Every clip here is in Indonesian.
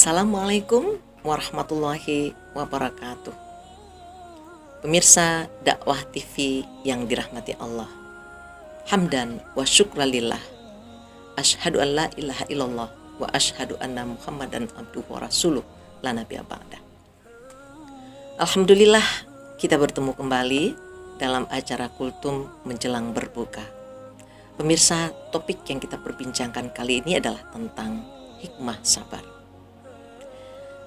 Assalamualaikum warahmatullahi wabarakatuh. Pemirsa dakwah TV yang dirahmati Allah, hamdan wa syukralillah, asyhadu an la ilaha illallah wa asyhadu anna muhammadan abduhu wa rasuluh la nabiyya ba'da. Alhamdulillah, kita bertemu kembali dalam acara Kultum menjelang berbuka. Pemirsa, topik yang kita perbincangkan kali ini adalah tentang hikmah sabar.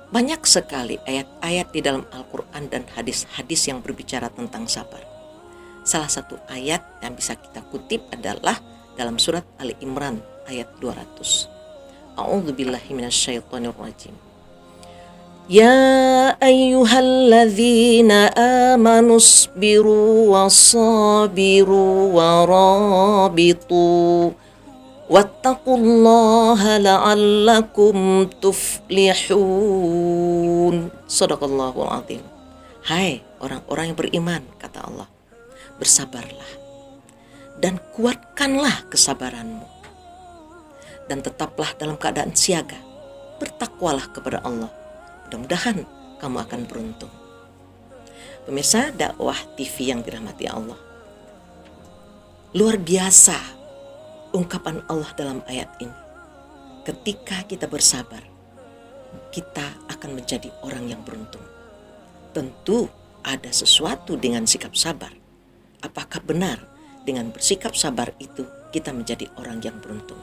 Banyak sekali ayat-ayat di dalam Al-Quran dan hadis-hadis yang berbicara tentang sabar. Salah satu ayat yang bisa kita kutip adalah dalam surat Ali Imran ayat 200. A'udzubillahi minasyaitonirrajim. Ya ayyuhalladzina amanu sabiru wasabiru warabitu wattaqullaha la'allakum tuflihun. Shadaqallahul azim. Hai orang-orang yang beriman, kata Allah, bersabarlah dan kuatkanlah kesabaranmu, dan tetaplah dalam keadaan siaga. Bertakwalah kepada Allah, mudah-mudahan kamu akan beruntung. Pemirsa dakwah TV yang dirahmati Allah, luar biasa ungkapan Allah dalam ayat ini. Ketika kita bersabar, kita akan menjadi orang yang beruntung. Tentu ada sesuatu dengan sikap sabar. Apakah benar dengan bersikap sabar itu kita menjadi orang yang beruntung?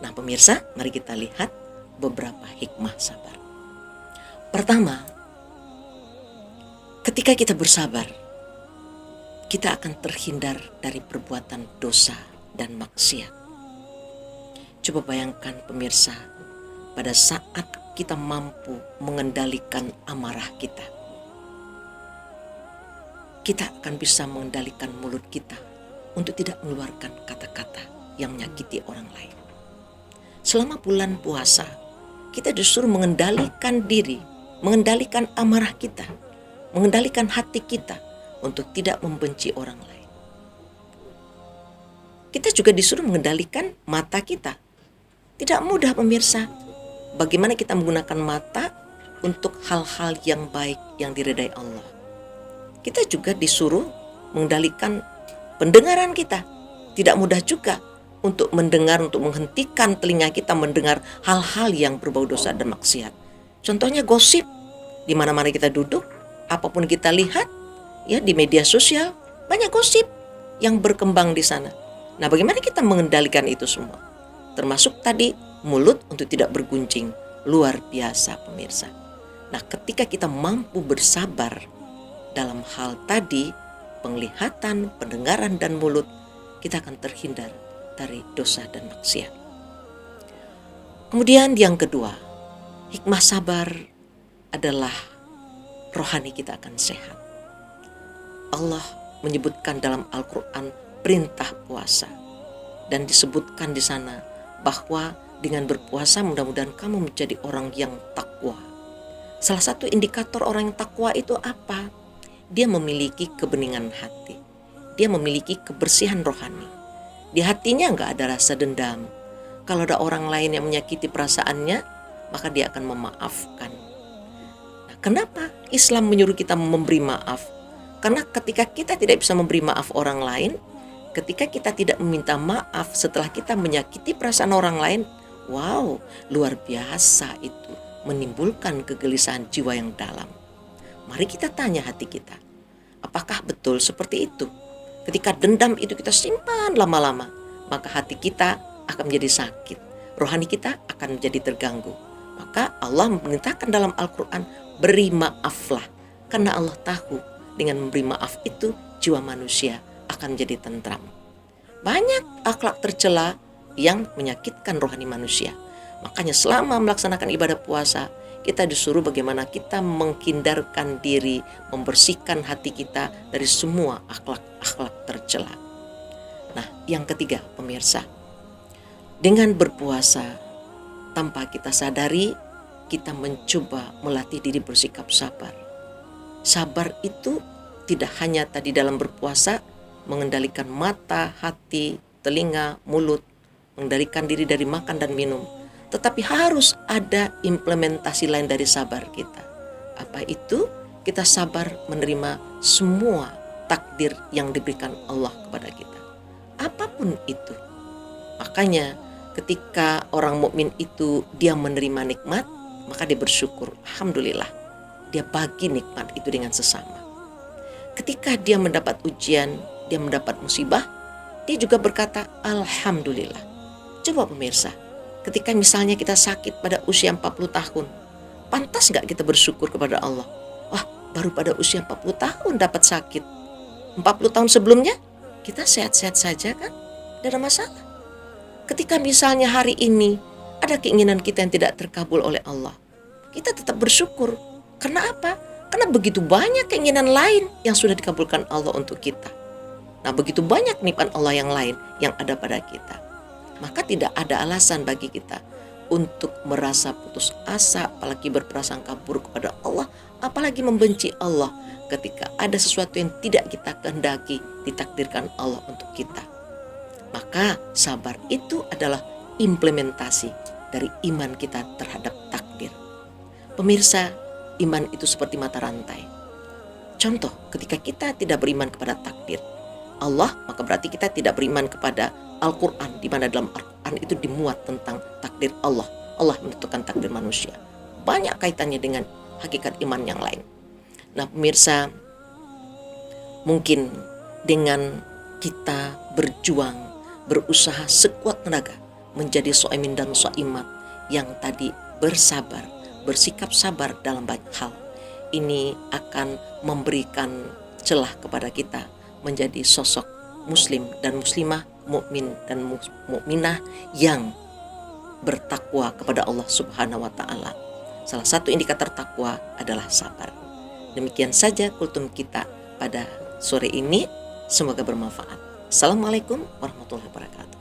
Nah pemirsa, mari kita lihat beberapa hikmah sabar. Pertama, ketika kita bersabar, kita akan terhindar dari perbuatan dosa dan maksiat. Coba bayangkan pemirsa, pada saat kita mampu mengendalikan amarah kita, kita akan bisa mengendalikan mulut kita untuk tidak mengeluarkan kata-kata yang menyakiti orang lain. Selama bulan puasa, kita disuruh mengendalikan diri, mengendalikan amarah kita, mengendalikan hati kita untuk tidak membenci orang lain. Kita juga disuruh mengendalikan mata kita. Tidak mudah pemirsa. Bagaimana kita menggunakan mata untuk hal-hal yang baik yang diridai Allah. Kita juga disuruh mengendalikan pendengaran kita. Tidak mudah juga untuk mendengar, untuk menghentikan telinga kita mendengar hal-hal yang berbau dosa dan maksiat. Contohnya gosip. Di mana-mana kita duduk, apapun kita lihat, ya di media sosial, banyak gosip yang berkembang di sana. Nah, bagaimana kita mengendalikan itu semua? Termasuk tadi mulut untuk tidak berguncing. Luar biasa pemirsa. Nah, ketika kita mampu bersabar dalam hal tadi, penglihatan, pendengaran, dan mulut, kita akan terhindar dari dosa dan maksiat. Kemudian yang kedua, hikmah sabar adalah rohani kita akan sehat. Allah menyebutkan dalam Al-Quran perintah puasa, dan disebutkan di sana bahwa dengan berpuasa mudah-mudahan kamu menjadi orang yang takwa. Salah satu indikator orang yang takwa itu apa? Dia memiliki kebeningan hati, dia memiliki kebersihan rohani. Di hatinya nggak ada rasa dendam. Kalau ada orang lain yang menyakiti perasaannya, maka dia akan memaafkan. Nah, kenapa Islam menyuruh kita memberi maaf? Karena ketika kita tidak bisa memberi maaf orang lain, ketika kita tidak meminta maaf setelah kita menyakiti perasaan orang lain, wow, luar biasa itu, menimbulkan kegelisahan jiwa yang dalam. Mari kita tanya hati kita, apakah betul seperti itu? Ketika dendam itu kita simpan lama-lama, maka hati kita akan menjadi sakit, rohani kita akan menjadi terganggu. Maka Allah memerintahkan dalam Al-Quran, beri maaflah, karena Allah tahu dengan memberi maaf itu jiwa manusia akan menjadi tentram. Banyak akhlak tercela yang menyakitkan rohani manusia. Makanya selama melaksanakan ibadah puasa, kita disuruh bagaimana kita menghindarkan diri, membersihkan hati kita dari semua akhlak-akhlak tercela. Nah, yang ketiga pemirsa, dengan berpuasa tanpa kita sadari, kita mencoba melatih diri bersikap sabar. Sabar itu tidak hanya tadi dalam berpuasa, mengendalikan mata, hati, telinga, mulut, mengendalikan diri dari makan dan minum, tetapi harus ada implementasi lain dari sabar kita. Apa itu? Kita sabar menerima semua takdir yang diberikan Allah kepada kita, apapun itu. Makanya ketika orang mukmin itu dia menerima nikmat, maka dia bersyukur, alhamdulillah, dia bagi nikmat itu dengan sesama. Ketika dia mendapat ujian, dia mendapat musibah, dia juga berkata alhamdulillah. Coba pemirsa, ketika misalnya kita sakit pada usia 40 tahun, pantas gak kita bersyukur kepada Allah? Wah, baru pada usia 40 tahun dapat sakit. 40 tahun sebelumnya kita sehat-sehat saja kan? Tidak ada masalah. Ketika misalnya hari ini ada keinginan kita yang tidak terkabul oleh Allah, kita tetap bersyukur. Karena apa? Karena begitu banyak keinginan lain yang sudah dikabulkan Allah untuk kita. Nah, begitu banyak nikmat Allah yang lain yang ada pada kita. Maka tidak ada alasan bagi kita untuk merasa putus asa, apalagi berprasangka buruk kepada Allah, apalagi membenci Allah ketika ada sesuatu yang tidak kita kehendaki ditakdirkan Allah untuk kita. Maka sabar itu adalah implementasi dari iman kita terhadap takdir. Pemirsa, iman itu seperti mata rantai. Contoh, ketika kita tidak beriman kepada takdir Allah, maka berarti kita tidak beriman kepada Al-Quran, di mana dalam Al-Quran itu dimuat tentang takdir Allah. Allah menentukan takdir manusia. Banyak kaitannya dengan hakikat iman yang lain. Nah pemirsa, mungkin dengan kita berjuang, berusaha sekuat tenaga menjadi so'imin dan so'imat yang tadi bersabar, bersikap sabar dalam banyak hal, ini akan memberikan celah kepada kita menjadi sosok muslim dan muslimah, mukmin dan mukminah yang bertakwa kepada Allah Subhanahu wa taala. Salah satu indikator takwa adalah sabar. Demikian saja kultum kita pada sore ini, semoga bermanfaat. Assalamualaikum warahmatullahi wabarakatuh.